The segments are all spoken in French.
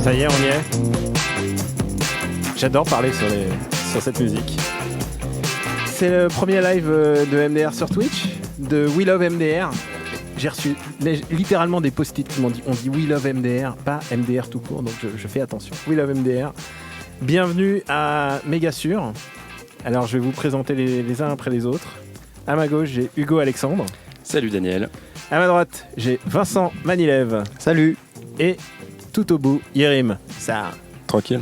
Ça y est, on y est. J'adore parler sur cette musique. C'est le premier live de MDR sur Twitch, de We Love MDR. J'ai reçu littéralement des post-it qui m'ont dit on dit We Love MDR, pas MDR tout court, donc je fais attention. We Love MDR. Bienvenue à Mégasur. Alors je vais vous présenter les uns après les autres. À ma gauche, j'ai Hugo Alexandre. Salut Daniel. À ma droite, j'ai Vincent Manilev. Salut. Et tout au bout, Yerim. Ça. Tranquille.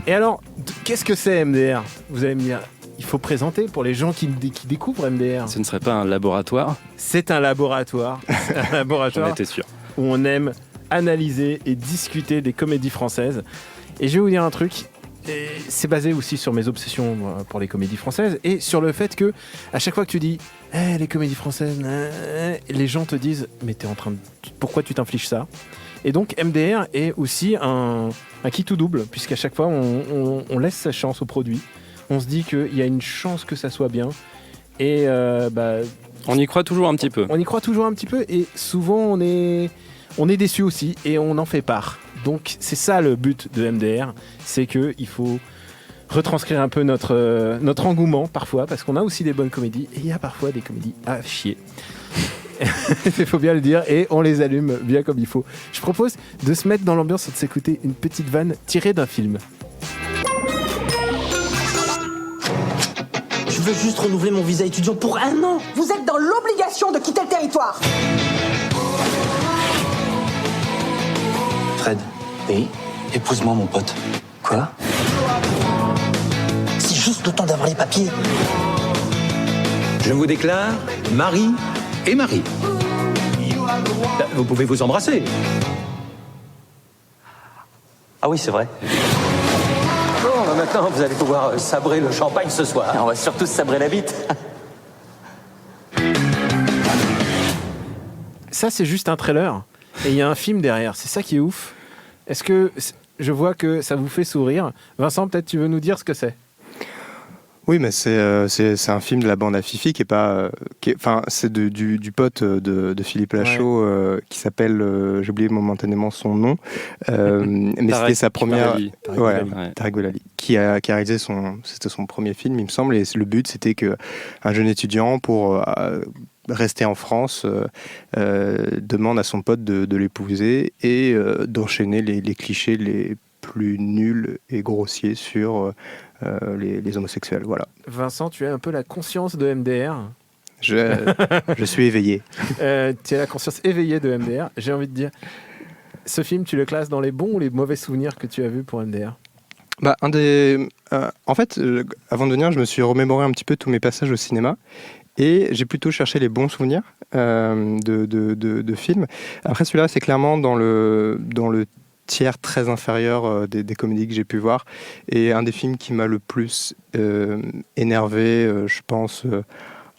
Et alors, qu'est-ce que c'est MDR ? Vous allez me dire, il faut présenter pour les gens qui découvrent MDR. Ce ne serait pas un laboratoire ? C'est un laboratoire. Un laboratoire On était sûr. Où on aime analyser et discuter des comédies françaises. Et je vais vous dire un truc. Et c'est basé aussi sur mes obsessions pour les comédies françaises et sur le fait que à chaque fois que tu dis les comédies françaises, les gens te disent mais pourquoi tu t'infliges ça ? Et donc MDR est aussi un qui tout double, puisqu'à chaque fois on laisse sa chance au produit. On se dit qu'il y a une chance que ça soit bien et on y croit toujours un petit peu. On y croit toujours un petit peu et souvent on est déçu aussi et on en fait part. Donc c'est ça le but de MDR, c'est qu'il faut retranscrire un peu notre engouement parfois, parce qu'on a aussi des bonnes comédies, et il y a parfois des comédies à chier. Il faut bien le dire, et on les allume bien comme il faut. Je propose de se mettre dans l'ambiance et de s'écouter une petite vanne tirée d'un film. Je veux juste renouveler mon visa étudiant pour 1 an. Vous êtes dans l'obligation de quitter le territoire. Fred. Oui. Épouse-moi, mon pote. Quoi ? C'est juste le temps d'avoir les papiers. Je vous déclare mari et mari. Vous pouvez vous embrasser. Ah oui, c'est vrai. Bon, maintenant, vous allez pouvoir sabrer le champagne ce soir. Et on va surtout se sabrer la bite. Ça, c'est juste un trailer. Et il y a un film derrière. C'est ça qui est ouf. Est-ce que je vois que ça vous fait sourire ? Vincent, peut-être tu veux nous dire ce que c'est ? Oui, mais c'est un film de la bande à Fifi qui est pas... c'est du pote de Philippe Lachaud qui s'appelle... j'ai oublié momentanément son nom. Mais c'était sa première... Tarek Boulali. Qui a réalisé c'était son premier film, il me semble. Et le but, c'était qu'un jeune étudiant, pour... rester en France, demande à son pote de l'épouser et d'enchaîner les clichés les plus nuls et grossiers sur les homosexuels. Voilà. Vincent, tu as un peu la conscience de MDR. Je suis éveillé. Tu as la conscience éveillée de MDR. J'ai envie de dire, ce film, tu le classes dans les bons ou les mauvais souvenirs que tu as vus pour MDR ? En fait, avant de venir, je me suis remémoré un petit peu tous mes passages au cinéma. Et j'ai plutôt cherché les bons souvenirs de films. Après, celui-là, c'est clairement dans le tiers très inférieur des comédies que j'ai pu voir. Et un des films qui m'a le plus énervé, je pense,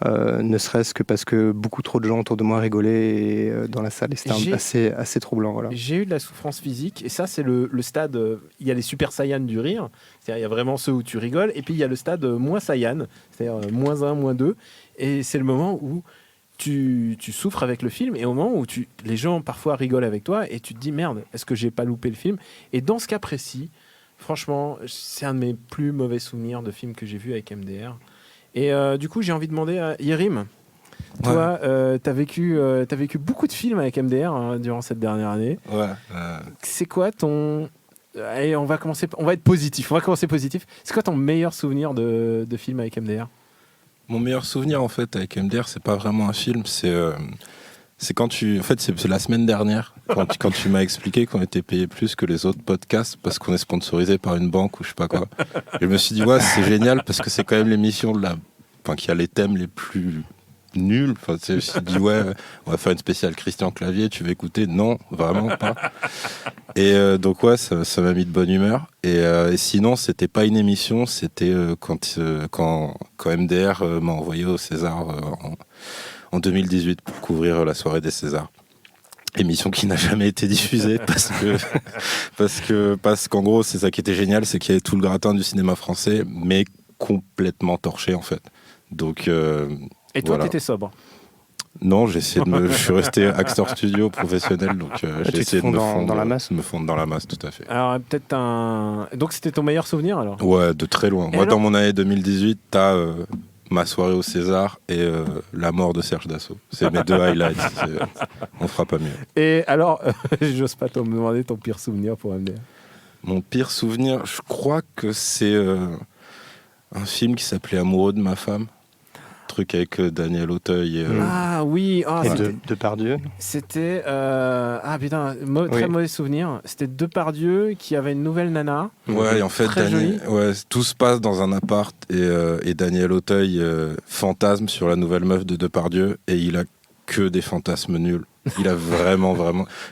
ne serait-ce que parce que beaucoup trop de gens autour de moi rigolaient dans la salle. Et c'était assez troublant. Voilà. J'ai eu de la souffrance physique. Et ça, c'est le stade... il y a les super saiyans du rire. C'est-à-dire, il y a vraiment ceux où tu rigoles. Et puis, il y a le stade moins saiyan. C'est-à-dire -1, -2. Et c'est le moment où tu souffres avec le film et au moment où les gens parfois rigolent avec toi et tu te dis merde, est-ce que j'ai pas loupé le film ? Et dans ce cas précis, franchement, c'est un de mes plus mauvais souvenirs de films que j'ai vu avec MDR. Et du coup, j'ai envie de demander à Yerim, toi, t'as vécu beaucoup de films avec MDR durant cette dernière année. Ouais. C'est quoi ton... Allez, on va être positif. On va commencer positif. C'est quoi ton meilleur souvenir de film avec MDR ? Mon meilleur souvenir en fait avec MDR, c'est pas vraiment un film, c'est quand c'est la semaine dernière quand tu m'as expliqué qu'on était payé plus que les autres podcasts parce qu'on est sponsorisé par une banque ou je sais pas quoi. Et je me suis dit c'est génial parce que c'est quand même l'émission qui a les thèmes les plus nuls. Enfin, je me suis dit on va faire une spéciale Christian Clavier, tu veux écouter ? Non, vraiment pas. Et donc ça m'a mis de bonne humeur. Et sinon, c'était pas une émission, c'était quand MDR m'a envoyé au César en 2018 pour couvrir la soirée des Césars. Émission qui n'a jamais été diffusée parce qu'en gros, c'est ça qui était génial, c'est qu'il y avait tout le gratin du cinéma français, mais complètement torché en fait. Donc et toi, t'étais sobre ? Non, j'ai essayé je suis resté acteur studio professionnel, donc tu j'ai te essayé de fonds me dans fondre la masse. me fondre dans la masse, tout à fait. Alors, peut-être un. Donc, c'était ton meilleur souvenir alors? Ouais, de très loin. Moi, alors dans mon année 2018, t'as ma soirée au César et la mort de Serge Dassault. C'est mes deux highlights. On fera pas mieux. Et alors, j'ose pas te demander ton pire souvenir pour MDR. Mon pire souvenir, je crois que c'est un film qui s'appelait Amoureux de ma femme. Truc avec Daniel Auteuil. Ah oui, oh, Et c'était- Depardieu. c'était. Ah putain, très Oui. mauvais souvenir. C'était Depardieu qui avait une nouvelle nana. Ouais, et en fait, Très joli. tout se passe dans un appart et Daniel Auteuil fantasme sur la nouvelle meuf de Depardieu et il a que des fantasmes nuls. Il a vraiment.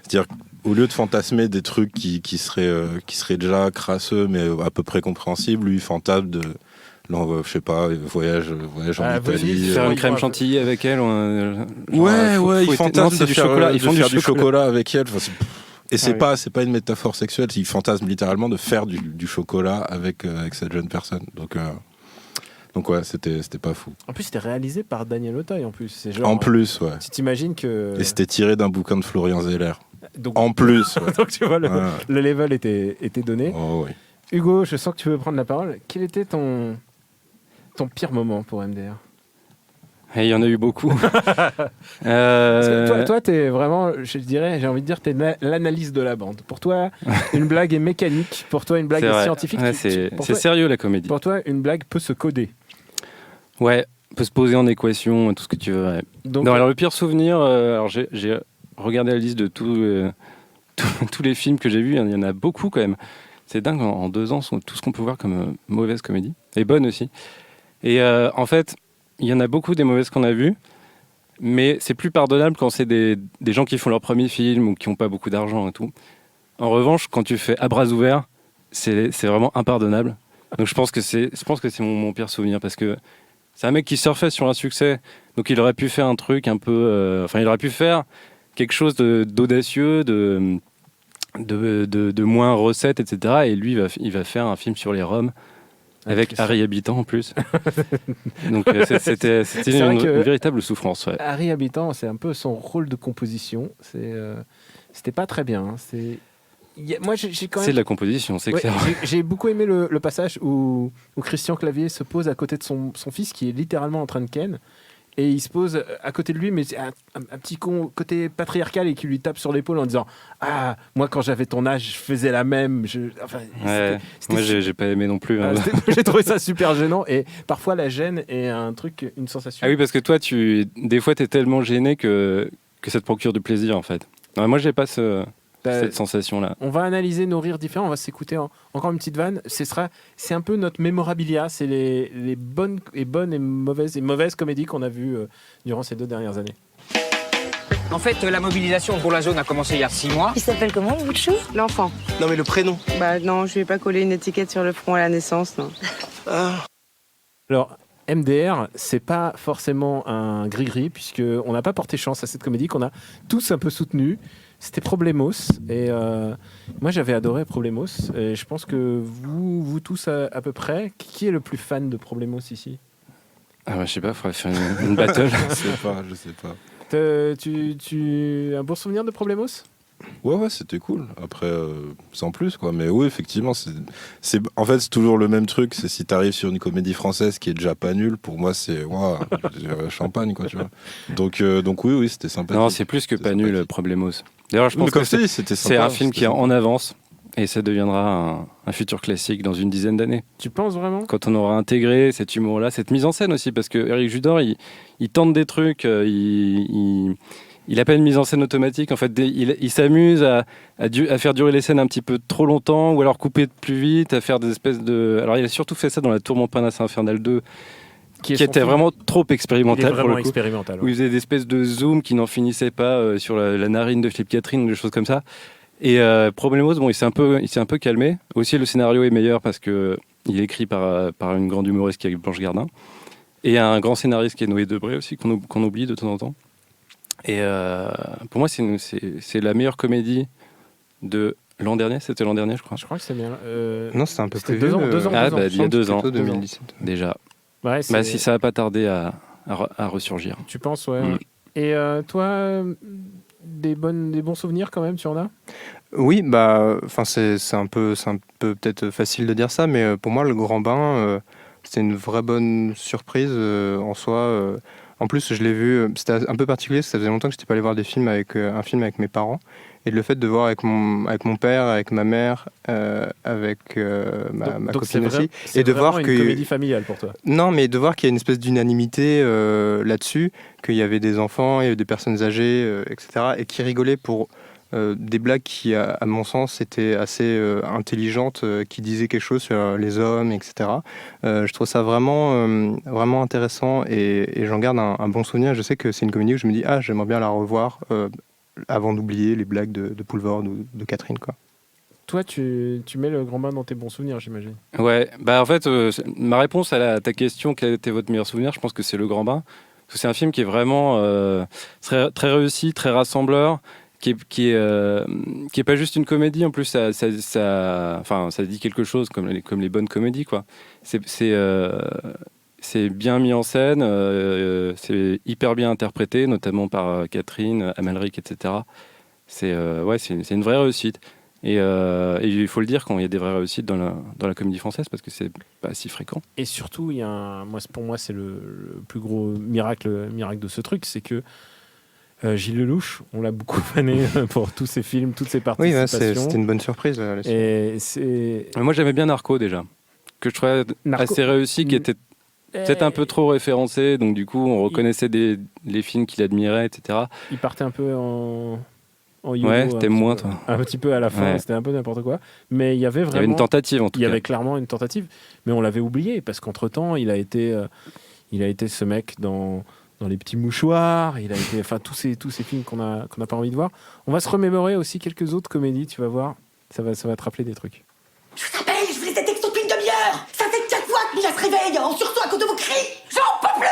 C'est-à-dire, au lieu de fantasmer des trucs qui seraient déjà crasseux mais à peu près compréhensibles, lui, il fantasme de. Là, je sais pas, voyage en Ah, Italie. Faire Ouais, une crème ouais. chantilly avec elle. Ouais, ils fantasment c'est de du faire, chocolat. de Ils font faire du chocolat avec elle. Enfin, et c'est Ah pas une métaphore sexuelle, ils fantasment littéralement de faire du chocolat avec cette jeune personne. Donc ouais, c'était pas fou. En plus, c'était réalisé par Daniel Auteuil. En plus, c'est genre. En plus, ouais. Tu t'imagines que. Et c'était tiré d'un bouquin de Florian Zeller. Donc, En plus, ouais. donc, tu vois, le Ouais. level était donné. Oh, oui. Hugo, je sens que tu veux prendre la parole. Quel était ton pire moment pour MDR? Et il y en a eu beaucoup. Parce que toi, t'es vraiment, je dirais, j'ai envie de dire, t'es l'analyse de la bande. Pour toi, une blague est mécanique. Pour toi, une blague c'est est vrai. scientifique. Ouais, Pour c'est toi- sérieux la comédie. Pour toi, une blague peut se coder. Ouais, peut se poser en équation, tout ce que tu veux. Ouais. Donc, Non, alors le pire souvenir, alors j'ai regardé la liste de tous les films que j'ai vus, il y en a beaucoup quand même. C'est dingue, en 2 ans, tout ce qu'on peut voir comme mauvaise comédie, et bonne aussi. Et en fait, il y en a beaucoup des mauvaises qu'on a vues, mais c'est plus pardonnable quand c'est des gens qui font leur premier film ou qui n'ont pas beaucoup d'argent et tout. En revanche, quand tu fais à bras ouverts, c'est vraiment impardonnable. Donc je pense que c'est mon pire souvenir, parce que c'est un mec qui surfait sur un succès, donc il aurait pu faire un truc un peu... il aurait pu faire quelque chose d'audacieux, de moins recettes, etc. Et lui, il va faire un film sur les Roms, avec Harry Habitant en plus. Donc c'était vrai que- une véritable souffrance. Ouais. Harry Habitant, c'est un peu son rôle de composition. C'était pas très bien. Hein. Moi, j'ai quand même. C'est de la composition, c'est Ouais, clair. j'ai beaucoup aimé le passage où Christian Clavier se pose à côté de son fils qui est littéralement en train de ken. Et il se pose à côté de lui, mais c'est un petit côté patriarcal, et qui lui tape sur l'épaule en disant « Ah, moi quand j'avais ton âge, je faisais la même. » Ouais. Moi, j'ai pas aimé non plus. Hein. J'ai trouvé ça super gênant. Et parfois, la gêne est un truc, une sensation. Ah oui, parce que toi, des fois, t'es tellement gêné que ça te procure du plaisir, en fait. Non, moi, j'ai pas cette sensation-là. On va analyser nos rires différents. On va s'écouter encore une petite vanne. C'est un peu notre mémorabilia. C'est les bonnes et mauvaises comédies qu'on a vues durant ces 2 dernières années. En fait, la mobilisation pour la zone a commencé il y a 6 mois. Il s'appelle comment, le bout de chou? L'enfant. Non, mais le prénom. Bah non, je vais pas coller une étiquette sur le front à la naissance, non. Alors, MDR, c'est pas forcément un gris-gris, puisqu'on n'a pas porté chance à cette comédie qu'on a tous un peu soutenue. C'était Problemos. Et moi, j'avais adoré Problemos. Et je pense que vous tous à peu près, qui est le plus fan de Problemos ici? Ah ouais, je sais pas, il faudrait faire une battle. Je sais pas. Tu un bon souvenir de Problemos? Ouais, c'était cool. Après, sans plus, quoi. Mais oui, effectivement, en fait, c'est toujours le même truc. C'est si t'arrives sur une comédie française qui est déjà pas nulle, pour moi, c'est champagne, quoi, tu vois. Donc oui, c'était sympathique. Non, c'est plus que pas nul, Problemos. D'ailleurs, je pense comme que je te dis, c'était c'est sympa, un film qui est en avance, et ça deviendra un futur classique dans une dizaine d'années. Tu penses vraiment? Quand on aura intégré cet humour-là, cette mise en scène aussi, parce que Éric Judor, il tente des trucs, il n'a pas une mise en scène automatique. En fait, il s'amuse à faire durer les scènes un petit peu trop longtemps, ou alors couper plus vite, à faire des espèces de... Alors, il a surtout fait ça dans La Tour Montparnasse Infernale 2, qui était vraiment trop expérimental. Il est vraiment pour le coup, expérimental. où il faisait des espèces de zoom qui n'en finissaient pas sur la narine de Philippe Catherine, ou des choses comme ça. Et Problemos, bon, il s'est un peu calmé. Aussi, le scénario est meilleur parce que il est écrit par une grande humoriste qui est Blanche Gardin, et un grand scénariste qui est Noé Debré aussi, qu'on oublie de temps en temps. Et pour moi, c'est la meilleure comédie de l'an dernier. C'était l'an dernier, je crois. Je crois que c'est bien. Non, c'était un peu plus 2 ans. vieux, 2 ans. Ah, bah, il y a 2 ans. Plutôt 2017. Déjà. Ouais, Si ça va pas tarder à ressurgir. Tu penses, ouais. Mm. Et toi, des bons souvenirs quand même, tu en as? Oui, enfin c'est un peu peut-être facile de dire ça, mais pour moi le Grand Bain, c'était une vraie bonne surprise en soi. En plus, je l'ai vu, c'était un peu particulier, parce que ça faisait longtemps que je n'étais pas allé voir un film avec mes parents. Et le fait de voir avec mon père, avec ma mère, avec ma copine aussi, et de voir que une comédie familiale pour toi. Non, mais de voir qu'il y a une espèce d'unanimité là-dessus, qu'il y avait des enfants, il y avait des personnes âgées, etc., et qui rigolaient pour des blagues qui, à mon sens, étaient assez intelligentes, qui disaient quelque chose sur les hommes, etc. Je trouve ça vraiment intéressant, et j'en garde un bon souvenir. Je sais que c'est une comédie où je me dis, j'aimerais bien la revoir avant d'oublier les blagues de Poulvord ou de Catherine, quoi. Toi, tu mets le Grand Bain dans tes bons souvenirs, j'imagine. Ouais, en fait, ma réponse à ta question, quel était votre meilleur souvenir, je pense que c'est le Grand Bain. Parce que c'est un film qui est vraiment très, très réussi, très rassembleur, qui est pas juste une comédie. En plus, ça dit quelque chose comme les bonnes comédies, quoi. C'est bien mis en scène, c'est hyper bien interprété, notamment par Catherine, Amalric, etc. C'est une vraie réussite. Et il faut le dire quand il y a des vraies réussites dans la comédie française, parce que c'est pas si fréquent. Et surtout, pour moi, c'est le plus gros miracle de ce truc, c'est que Gilles Lelouch, on l'a beaucoup fané pour tous ses films, toutes ses participations. Oui, c'était une bonne surprise. Moi, j'aimais bien Narco déjà, que je trouvais assez réussi, qui était peut-être un peu trop référencé, donc du coup, on reconnaissait les films qu'il admirait, etc. Il partait un peu en ouais, c'était moins, toi. Un petit peu à la fin, c'était un peu n'importe quoi. Mais il y avait vraiment... Il y avait une tentative, en tout cas. Il y avait clairement une tentative, mais on l'avait oublié, parce qu'entre-temps, il a été ce mec dans Les Petits Mouchoirs, il a été... Enfin, tous ces films qu'on n'a pas envie de voir. On va se remémorer aussi quelques autres comédies, tu vas voir. Ça va te rappeler des trucs. Je vous appelle, je vous laisse des textos depuis une demi-heure. Ça fait 4 fois que Mila se réveille, en sursaut à cause de vos cris. J'en peux plus.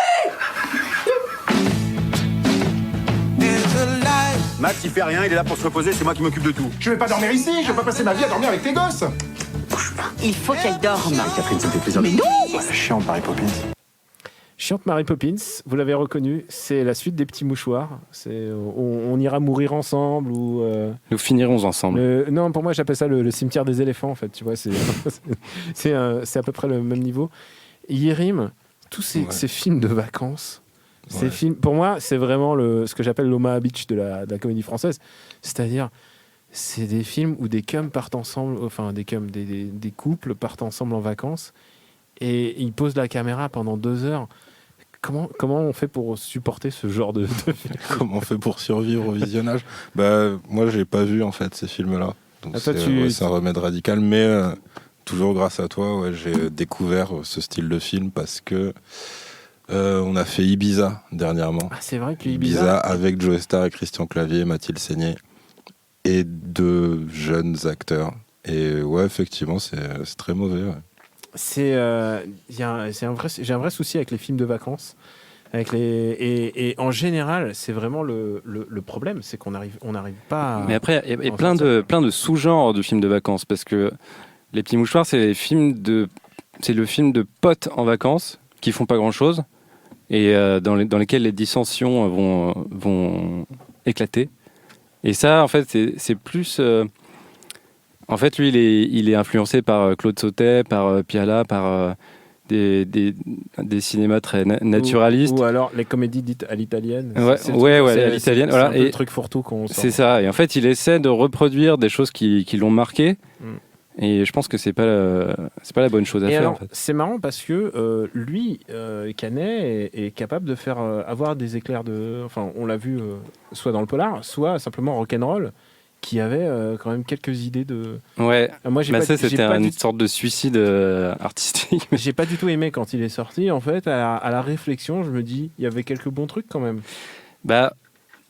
Max, il fait rien, il est là pour se reposer, c'est moi qui m'occupe de tout. Je vais pas dormir ici, je vais pas passer ma vie à dormir avec tes gosses. Il faut qu'elle dorme. Catherine, ça me fait plaisir. Mais non. La chiante Mary Poppins. Chiante Mary Poppins, vous l'avez reconnu, c'est la suite des Petits Mouchoirs. On ira mourir ensemble ou... Nous finirons ensemble. Non, pour moi, j'appelle ça le cimetière des éléphants, en fait. Tu vois, c'est à peu près le même niveau. Yérim, tous ces films de vacances... Ces films, pour moi, c'est vraiment ce que j'appelle l'Omaha Beach de la comédie française. C'est-à-dire, c'est des films où des cums partent ensemble, enfin des couples partent ensemble en vacances et ils posent la caméra pendant 2 heures. Comment on fait pour supporter ce genre de film? Comment on fait pour survivre au visionnage? Moi, j'ai pas vu en fait ces films-là. Donc c'est un remède radical, mais toujours grâce à toi, j'ai découvert ce style de film parce que on a fait Ibiza dernièrement. C'est vrai que Ibiza avec Joe Star et Christian Clavier, Mathilde Seigné et 2 jeunes acteurs. Et effectivement, c'est très mauvais. J'ai un vrai souci avec les films de vacances. Et en général, c'est vraiment le problème, c'est qu'on n'arrive pas. Mais après, il y a plein de sous-genres de films de vacances, parce que Les Petits Mouchoirs, c'est le film de potes en vacances qui font pas grand-chose. Et dans lesquels les dissensions vont éclater. Et ça, en fait, c'est plus... en fait, lui, il est influencé par Claude Sautet, par Piala, par des cinémas très naturalistes. Ou alors les comédies dites à l'italienne. Ouais, à l'italienne. Voilà. C'est un peu le truc fourre-tout qu'on sort. C'est ça. Et en fait, il essaie de reproduire des choses qui l'ont marqué. Et je pense que c'est pas la bonne chose à faire. Alors, en fait. C'est marrant parce que lui, Canet, est capable de faire avoir des éclairs de... Enfin, on l'a vu soit dans le polar, soit simplement rock'n'roll, qui avait quand même quelques idées de... Ouais, moi, c'était une sorte de suicide artistique. J'ai pas du tout aimé quand il est sorti. En fait, à la réflexion, je me dis, il y avait quelques bons trucs quand même.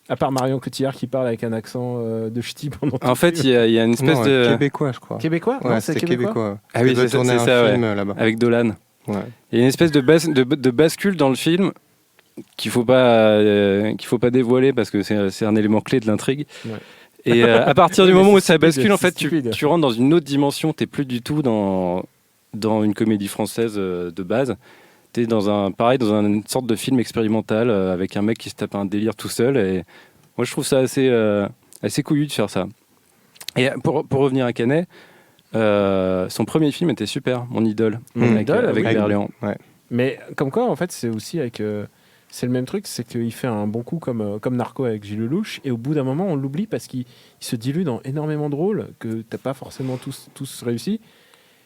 À part Marion Cotillard qui parle avec un accent de ch'ti pendant tout. En fait, il y a une espèce de... Québécois, je crois. Québécois? Ouais, c'est québécois. Ah oui, c'est ça, film là-bas. avec Dolan. Ouais. Il y a une espèce de bascule dans le film qu'il faut pas dévoiler parce que c'est un élément clé de l'intrigue. Ouais. Et à partir du moment où ça bascule, en fait, tu rentres dans une autre dimension. T'es plus du tout dans une comédie française de base. t'es dans une sorte de film expérimental avec un mec qui se tape un délire tout seul. Et moi, je trouve ça assez couillu de faire ça. Et pour revenir à Canet, son premier film était super, Mon idole, avec Berléand. Ouais. Mais comme quoi, en fait, c'est aussi avec... c'est le même truc, c'est qu'il fait un bon coup comme Narco avec Gilles Lelouch, et au bout d'un moment, on l'oublie parce qu'il se dilue dans énormément de rôles que t'as pas forcément tous réussi.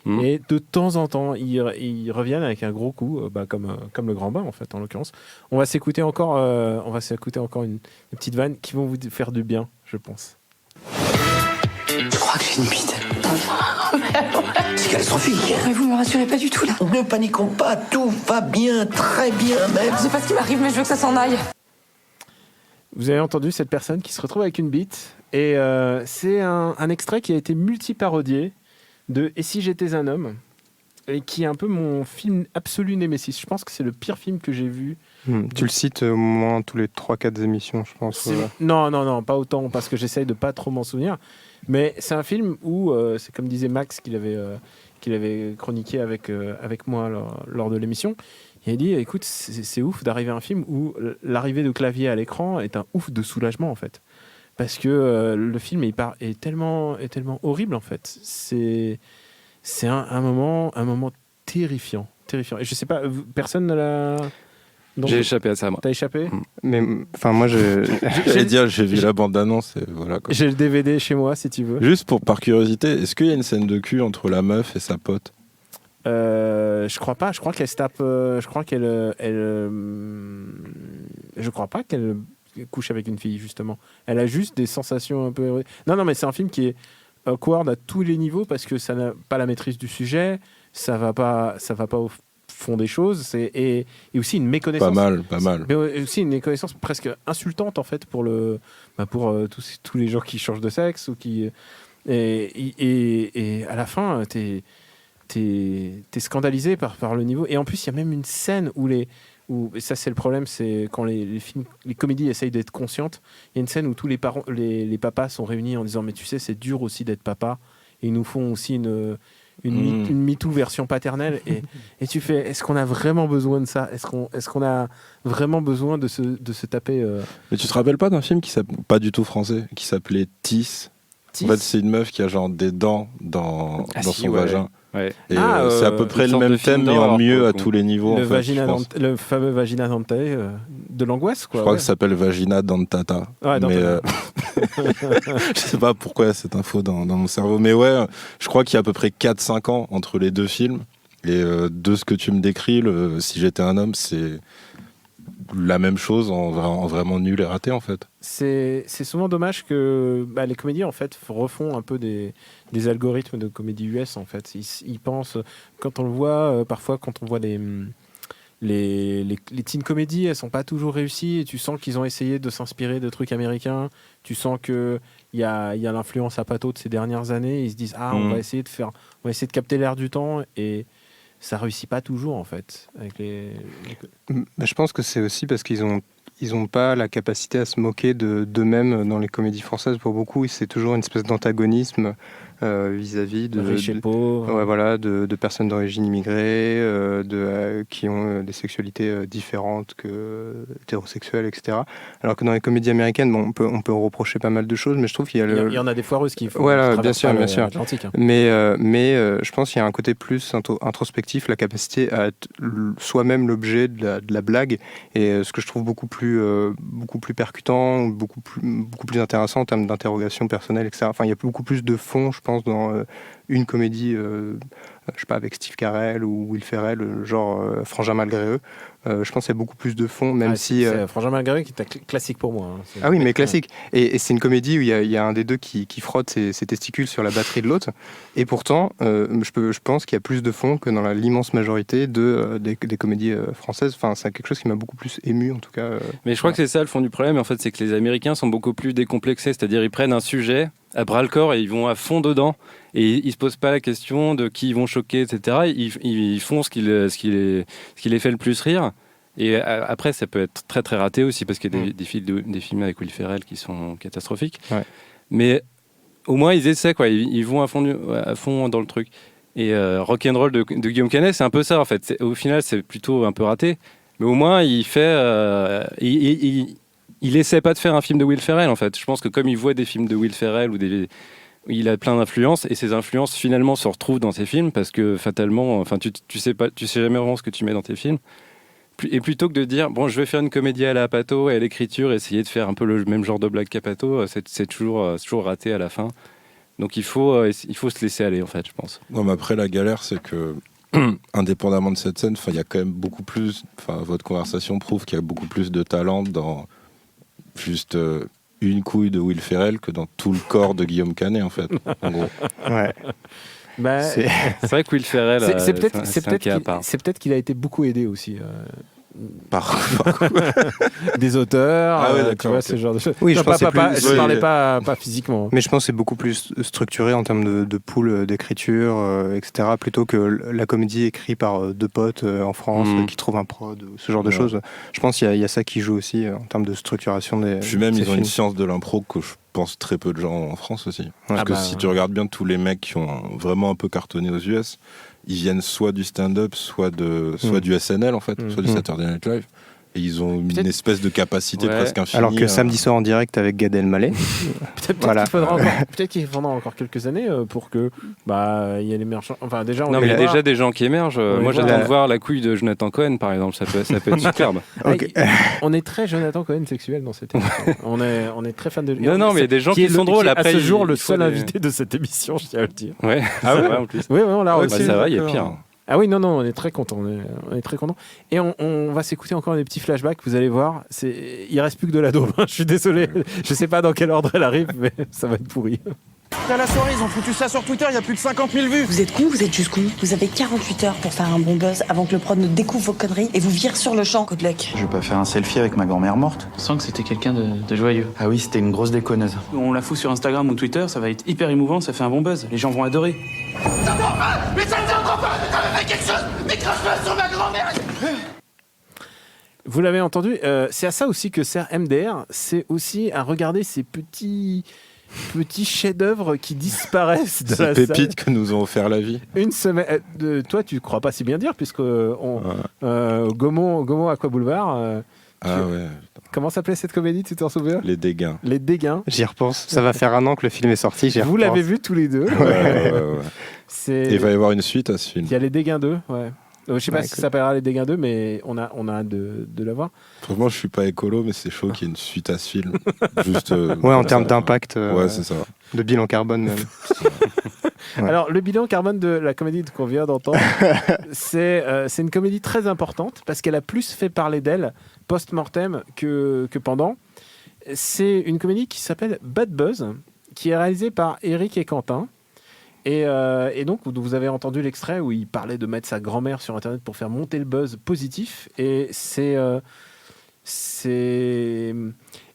Et de temps en temps, ils reviennent avec un gros coup, comme le Grand Bain, en fait, en l'occurrence. On va s'écouter encore une petite vanne qui vont vous faire du bien, je pense. Je crois que j'ai une bite. C'est catastrophique. Mais vous me rassurez pas du tout là. Ne paniquons pas, tout va bien, très bien même. Je sais pas ce qui m'arrive, mais je veux que ça s'en aille. Vous avez entendu cette personne qui se retrouve avec une bite, et c'est un extrait qui a été multi-parodié de Et si j'étais un homme, et qui est un peu mon film absolu némésis. Je pense que c'est le pire film que j'ai vu. Tu le cites au moins tous les 3-4 émissions, je pense. Non, pas autant, parce que j'essaye de pas trop m'en souvenir. Mais c'est un film où, c'est comme disait Max qu'il avait chroniqué avec moi lors de l'émission. Il a dit, écoute, c'est ouf d'arriver à un film où l'arrivée de clavier à l'écran est un ouf de soulagement, en fait. Parce que le film est tellement horrible, en fait. C'est un moment terrifiant. Et je sais pas, personne ne l'a... J'ai échappé à ça, moi. T'as échappé ? Mais enfin, moi, J'allais dire, j'ai vu la bande-annonce et voilà. Quoi. J'ai le DVD chez moi, si tu veux. Juste par curiosité, est-ce qu'il y a une scène de cul entre la meuf et sa pote ? Je crois pas. Je crois qu'elle se tape. Je crois pas qu'elle couche avec une fille, justement. Elle a juste des sensations un peu. Non, mais c'est un film qui est awkward à tous les niveaux parce que ça n'a pas la maîtrise du sujet. Ça va pas au fond des choses, et aussi une méconnaissance. Pas mal. Mais aussi une méconnaissance presque insultante, en fait, pour tous les gens qui changent de sexe ou qui et à la fin t'es scandalisé par le niveau. Et en plus, il y a même une scène où et ça c'est le problème, c'est quand les comédies essayent d'être conscientes. Il y a une scène où tous les parents, les papas sont réunis en disant mais tu sais c'est dur aussi d'être papa, et ils nous font aussi une MeToo version paternelle, et tu fais, est-ce qu'on a vraiment besoin de ça ? Est-ce qu'on a vraiment besoin de se taper Mais tu te rappelles pas d'un film pas du tout français, qui s'appelait Tis ? En fait, c'est une meuf qui a genre des dents dans son vagin. Ouais. Et c'est à peu près le même thème, mais en mieux à tous les niveaux. Le fameux Vagina Dante de l'angoisse, quoi. Je crois que ça s'appelle Vagina Dantata. Ouais, mais je sais pas pourquoi cette info dans mon cerveau. Mais ouais, je crois qu'il y a à peu près 4-5 ans entre les deux films. Et de ce que tu me décris, Si j'étais un homme, c'est la même chose en vraiment nul et raté, en fait. C'est souvent dommage que les comédies, en fait, refont un peu des algorithmes de comédie US, en fait. Ils pensent, quand on le voit, parfois quand on voit les teen comédies, elles sont pas toujours réussies, et tu sens qu'ils ont essayé de s'inspirer de trucs américains. Tu sens que il y a l'influence Apatow de ces dernières années. Ils se disent on va essayer de capter l'air du temps, et ça réussit pas toujours, en fait. Je pense que c'est aussi parce qu'ils ont pas la capacité à se moquer d'eux-mêmes dans les comédies françaises. Pour beaucoup, c'est toujours une espèce d'antagonisme vis-à-vis de riches et pauvres, de personnes d'origine immigrée, qui ont des sexualités différentes que hétérosexuelles, etc. Alors que dans les comédies américaines, on peut reprocher pas mal de choses, mais je trouve qu'il y a il y en a des foireuses qui font bien sûr. l'Atlantique, hein. Mais je pense qu'il y a un côté plus introspectif, la capacité à être soi-même l'objet de la blague, et ce que je trouve beaucoup plus percutant, beaucoup plus intéressant en termes d'interrogation personnelle, etc. Enfin, il y a beaucoup plus de fond, je pense, dans une comédie, je sais pas, avec Steve Carell ou Will Ferrell, genre Frangin malgré eux. Je pense qu'il y a beaucoup plus de fond, même si... C'est Frangin malgré eux qui est classique pour moi. Hein. Ah oui, mais classique. Et c'est une comédie où il y a un des deux qui frotte ses testicules sur la batterie de l'autre. Et pourtant, je pense qu'il y a plus de fond que dans l'immense majorité des comédies françaises. Enfin, c'est quelque chose qui m'a beaucoup plus ému, en tout cas. Mais je crois que c'est ça le fond du problème, en fait, c'est que les Américains sont beaucoup plus décomplexés. C'est-à-dire, ils prennent un sujet à bras-le-corps et ils vont à fond dedans. Et ils se posent pas la question de qui ils vont choquer, etc. Ils font ce qui les fait le plus rire. Et après, ça peut être très très raté aussi, parce qu'il y a des films avec Will Ferrell qui sont catastrophiques. Ouais. Mais au moins, ils essaient, quoi. Ils vont à fond dans le truc. Et Rock'n'Roll de Guillaume Canet, c'est un peu ça en fait. Au final, c'est plutôt un peu raté, mais au moins il fait, il essaie pas de faire un film de Will Ferrell en fait. Je pense que comme il voit des films de Will Ferrell il a plein d'influences et ces influences finalement se retrouvent dans ses films parce que fatalement, enfin tu sais jamais vraiment ce que tu mets dans tes films. Et plutôt que de dire bon, je vais faire une comédie à la Pato et à l'écriture, essayer de faire un peu le même genre de blague qu'à Pato, c'est toujours raté à la fin. Donc il faut se laisser aller en fait, je pense. Non, mais après la galère, c'est que indépendamment de cette scène, il y a quand même beaucoup plus. Votre conversation prouve qu'il y a beaucoup plus de talent dans juste une couille de Will Ferrell que dans tout le corps de Guillaume Canet en fait. En gros. Ouais. Bah, c'est vrai que Will Ferrell, c'est peut-être qu'il a été beaucoup aidé aussi. Par des auteurs, ah ouais, tu vois, ce genre de choses. Oui, je parlais pas physiquement. Mais je pense que c'est beaucoup plus structuré en termes de pool d'écriture, etc. Plutôt que la comédie écrite par deux potes en France qui trouvent un prod, ce genre de choses. Je pense qu'il y a ça qui joue aussi en termes de structuration des. Puis même, ils ont films. une science de l'impro que je pense très peu de gens en France aussi. Parce que si tu regardes bien tous les mecs qui ont vraiment un peu cartonné aux US, ils viennent soit du stand-up, soit du SNL en fait, soit du Saturday Night Live. Et ils ont une espèce de capacité presque infinie. Alors que Samedi soir en direct avec Gad Elmaleh. Peut-être qu'il faudra encore quelques années pour que il y ait l'émergence. Enfin déjà, il y a déjà des gens qui émergent. Moi, j'attends de voir la couille de Jonathan Cohen, par exemple. Ça peut être superbe. On est très Jonathan Cohen sexuel dans cette émission. on est très fan de. Non, mais il y a des gens qui sont drôles. Après, à ce jour, le seul invité de cette émission, je tiens à le dire. Ouais. Ah ouais, en plus. Oui, on l'a reçu. Ça va, il y a pire. Ah oui, non, on est très content. On est très content. Et on va s'écouter encore des petits flashbacks. Vous allez voir, il reste plus que de la daube. Je suis désolé. Je sais pas dans quel ordre elle arrive, mais ça va être pourri. À la soirée, ils ont foutu ça sur Twitter, il y a plus de 50 000 vues. Vous êtes con, vous êtes juste con. Vous avez 48 heures pour faire un bon buzz avant que le prod ne découvre vos conneries et vous vire sur le champ. Good luck. Je vais pas faire un selfie avec ma grand-mère morte. On sent que c'était quelqu'un de joyeux. Ah oui, c'était une grosse déconneuse. On la fout sur Instagram ou Twitter, ça va être hyper émouvant, ça fait un bon buzz. Les gens vont adorer. Ça me pas. Mais ça me comprend pas. Mais ça me fait quelque chose. Mais crache pas sur ma grand-mère. Vous l'avez entendu, c'est à ça aussi que sert MDR. C'est aussi à regarder ces petits chefs-d'œuvre qui disparaissent de la salle. Ces pépites que nous ont offert la vie. Une semaine. Toi, tu crois pas si bien dire, puisque Gaumont Aqua Boulevard. Ouais. Comment s'appelait cette comédie, tu t'en souviens ? Les Dégains. Les Dégains. J'y repense. Ça va faire 1 an que le film est sorti. Vous l'avez vu tous les deux. Ouais. Et il va y avoir une suite à ce film. Il y a Les Dégains 2, ouais. Je sais pas si ça s'appellera Les Dégains 2, mais on a hâte de la voir. Franchement, je suis pas écolo, mais c'est chaud qu'il y ait une suite à ce film. Juste, en termes d'impact. c'est ça. De bilan carbone même. Ouais. Alors, le bilan carbone de la comédie qu'on vient d'entendre, c'est une comédie très importante parce qu'elle a plus fait parler d'elle post-mortem que pendant. C'est une comédie qui s'appelle Bad Buzz, qui est réalisée par Eric et Quentin. Et donc, vous avez entendu l'extrait où il parlait de mettre sa grand-mère sur Internet pour faire monter le buzz positif. Et c'est...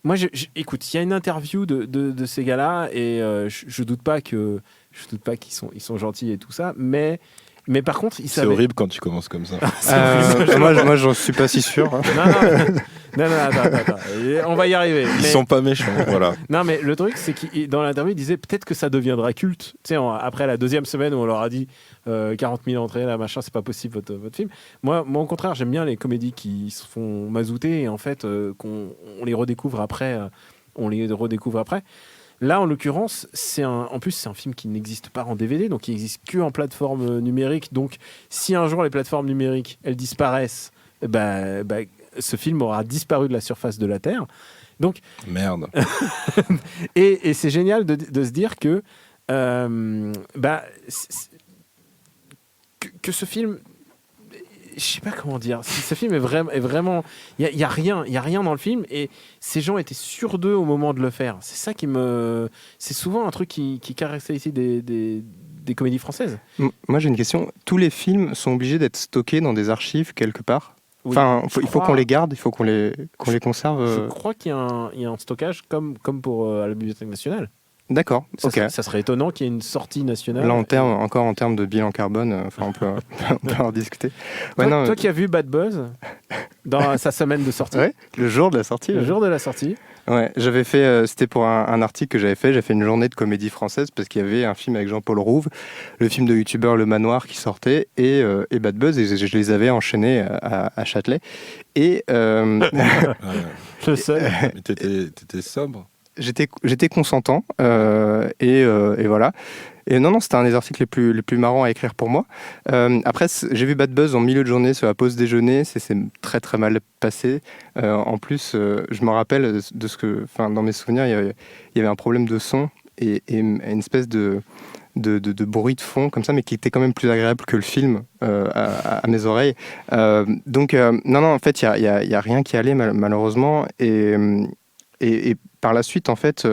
Moi, écoute, il y a une interview de ces gars-là et je doute pas qu'ils sont gentils et tout ça, mais par contre, c'est horrible quand tu commences comme ça. Moi, j'en suis pas si sûr. Non, attends. On va y arriver. Ils sont pas méchants, voilà. Non, mais le truc, c'est que dans l'interview, il disait peut-être que ça deviendra culte. Tu sais, après la 2e semaine où on leur a dit 40 000 entrées, là, machin, c'est pas possible votre film. Moi, au contraire, j'aime bien les comédies qui se font mazouter et en fait, qu'on les redécouvre après. Là, en l'occurrence, en plus, c'est un film qui n'existe pas en DVD, donc il n'existe que en plateforme numérique. Donc, si un jour les plateformes numériques, elles disparaissent, ce film aura disparu de la surface de la Terre. Donc, merde. et c'est génial de se dire que que ce film... Je sais pas comment dire. Ce film est vraiment. Il y a rien dans le film et ces gens étaient sûrs d'eux au moment de le faire. C'est ça qui me. C'est souvent un truc qui caractérise ici des comédies françaises. Moi j'ai une question. Tous les films sont obligés d'être stockés dans des archives quelque part. Oui, il faut qu'on les garde, il faut qu'on les conserve. Je crois qu'il y a un stockage comme pour la Bibliothèque nationale. D'accord, ok. Ça serait étonnant qu'il y ait une sortie nationale. Là, encore en termes de bilan carbone, on peut en discuter. Ouais, toi qui as vu Bad Buzz dans sa semaine de sortie. Ouais, le jour de la sortie. Le jour de la sortie. Ouais, j'avais fait, c'était pour un article que j'avais fait une journée de comédie française parce qu'il y avait un film avec Jean-Paul Rouve, le film de youtubeur Le Manoir qui sortait et Bad Buzz, et je les avais enchaînés à Châtelet. Et le seul. Mais t'étais sobre. J'étais consentant et voilà. Et non, c'était un des articles les plus marrants à écrire pour moi. Après, j'ai vu Bad Buzz en milieu de journée sur la pause déjeuner. C'est très très mal passé. En plus, je me rappelle de ce que, dans mes souvenirs, il y avait un problème de son et une espèce de bruit de fond comme ça, mais qui était quand même plus agréable que le film à mes oreilles. Donc, non, en fait, il y a rien qui allait malheureusement. Et par la suite, en fait,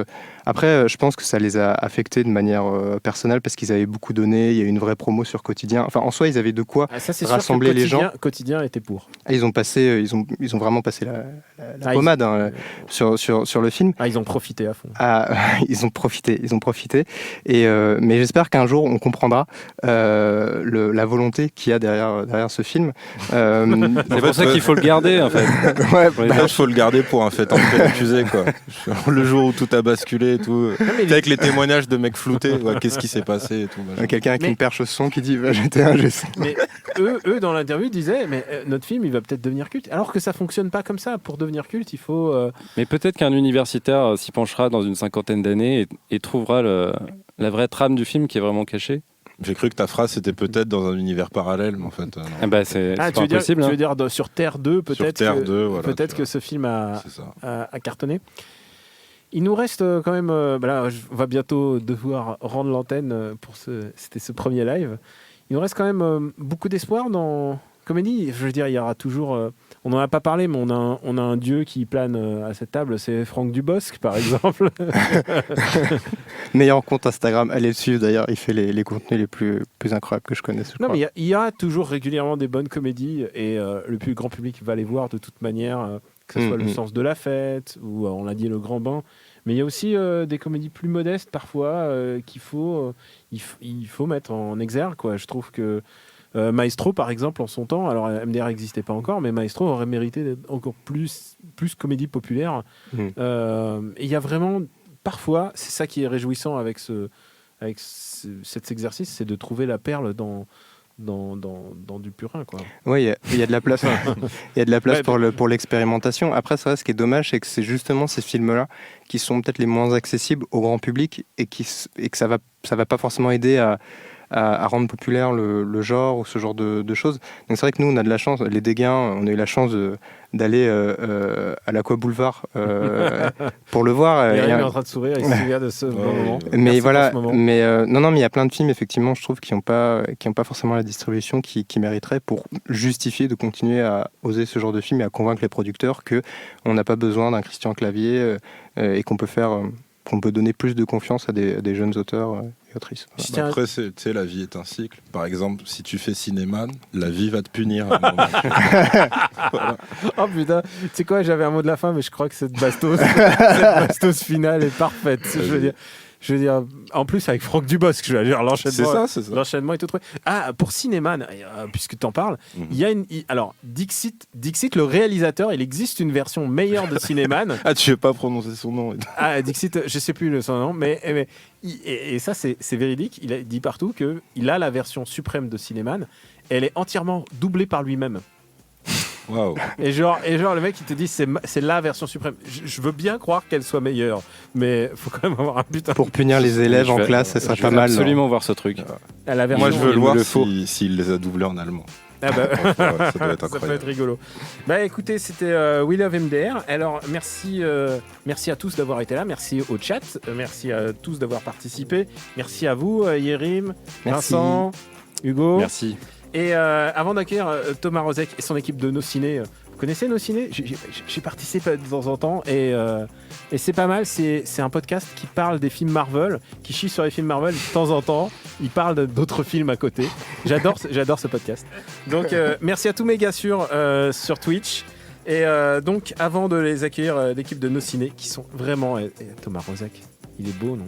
après, je pense que ça les a affectés de manière personnelle parce qu'ils avaient beaucoup donné. Il y a eu une vraie promo sur Quotidien. Enfin, en soi, ils avaient de quoi rassembler les gens. Quotidien était pour. Ils ont vraiment passé la pommade sur le film. Ils ont profité à fond. Ils ont profité. Et mais j'espère qu'un jour on comprendra la volonté qu'il y a derrière ce film. C'est pour ça qu'il faut le garder, en fait. Ouais, il faut le garder pour un fait entrer l'accusé, quoi. Le jour où tout a basculé et tout. Avec les témoignages de mecs floutés, qu'est-ce qui s'est passé et tout. Quelqu'un avec une perche au son qui dit j'étais un GC. Mais eux, dans l'interview, disaient mais notre film, il va peut-être devenir culte. Alors que ça fonctionne pas comme ça. Pour devenir culte, il faut. Mais peut-être qu'un universitaire s'y penchera dans une 50aine d'années et trouvera la vraie trame du film qui est vraiment cachée. J'ai cru que ta phrase c'était peut-être dans un univers parallèle, mais en fait. C'est pas impossible. Tu veux dire sur Terre 2, peut-être peut-être que ce film a cartonné. Il nous reste quand même. On va bientôt devoir rendre l'antenne pour c'était ce premier live. Il nous reste quand même beaucoup d'espoir dans comédie. Je veux dire, il y aura toujours. On n'en a pas parlé, mais on a un dieu qui plane à cette table, c'est Franck Dubosc, par exemple. Meilleur compte Instagram, allez le suivre d'ailleurs, il fait les contenus les plus incroyables que je connaisse. Non, mais il y a toujours régulièrement des bonnes comédies et le plus grand public va les voir de toute manière, que ce soit Le Sens de la Fête ou on l'a dit Le Grand Bain. Mais il y a aussi des comédies plus modestes parfois qu'il faut mettre en exergue, quoi. Je trouve que Maestro, par exemple, en son temps, alors MDR n'existait pas encore, mais Maestro aurait mérité d'être encore plus comédie populaire. Et il y a vraiment, parfois, c'est ça qui est réjouissant avec cet exercice, c'est de trouver la perle dans du purin, quoi. Oui, il y a de la place. Il y a de la place pour l'expérimentation. Après, c'est vrai, ce qui est dommage, c'est que c'est justement ces films-là qui sont peut-être les moins accessibles au grand public et que ça va pas forcément aider à rendre populaire le genre ou ce genre de choses. Donc c'est vrai que nous, on a de la chance, les Dégains, on a eu la chance d'aller à l'Aqua Boulevard pour le voir. Il est en train de sourire, il se souvient de ce moment. Mais voilà, mais il y a plein de films, effectivement, je trouve, qui n'ont pas forcément la distribution qui mériteraient pour justifier de continuer à oser ce genre de film et à convaincre les producteurs qu'on n'a pas besoin d'un Christian Clavier et qu'on peut donner plus de confiance à des jeunes auteurs et autrices. Voilà. Après, tu sais, la vie est un cycle. Par exemple, si tu fais cinéma, la vie va te punir à un moment. Voilà. Oh putain, tu sais quoi, j'avais un mot de la fin, mais je crois que cette bastos finale est parfaite. Je veux dire, en plus avec Franck Dubosc, je veux dire, l'enchaînement. C'est ça. L'enchaînement est tout trouvé. Pour cinéma, puisque tu en parles, il y a alors Dixit, le réalisateur, il existe une version meilleure de Cinéman. Tu veux pas prononcer son nom. Dixit, je sais plus son nom, mais et ça c'est véridique. Il dit partout qu'il a la version suprême de Cinéman. Elle est entièrement doublée par lui-même. Wow. Et genre le mec il te dit c'est la version suprême. Je veux bien croire qu'elle soit meilleure, mais faut quand même avoir un putain. Pour punir les élèves en classe, ça serait pas mal. Je veux absolument voir ce truc. Moi je veux le voir s'il les a doublés en allemand. Ça doit être incroyable. Ça peut être rigolo. Écoutez, c'était We Love MDR. Alors merci à tous d'avoir été là, merci au chat, merci à tous d'avoir participé, merci à vous Yérim, Vincent, Hugo. Merci. Et avant d'accueillir Thomas Rozek et son équipe de Nos Ciné, vous connaissez Nos Ciné ? J'ai participé de temps en temps et c'est pas mal. C'est un podcast qui parle des films Marvel, qui chie sur les films Marvel de temps en temps. Il parle d'autres films à côté. J'adore ce podcast. Donc merci à tous mes gars sur Twitch. Et donc, avant de les accueillir, l'équipe de Nos Ciné, qui sont vraiment... Thomas Rozek, il est beau, non?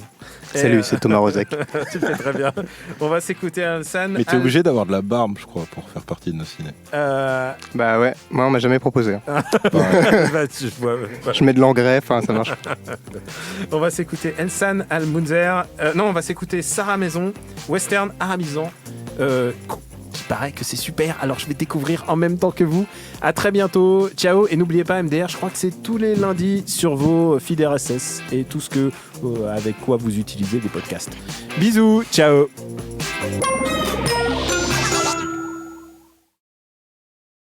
Salut, c'est Thomas Rozek. Tu le fais très bien. On va s'écouter Alsan. Mais t'es obligé d'avoir de la barbe, je crois, pour faire partie de Nos Ciné. Bah ouais, moi on m'a jamais proposé. Je mets de l'engrais, enfin ça marche. On va s'écouter Elsan Al-Munzer. Non, on va s'écouter Sarah Maison, western arabisant. Qui paraît que c'est super, alors je vais découvrir en même temps que vous. À très bientôt, ciao, et n'oubliez pas MDR, je crois que c'est tous les lundis sur vos feeds RSS et tout ce que avec quoi vous utilisez des podcasts. Bisous, ciao.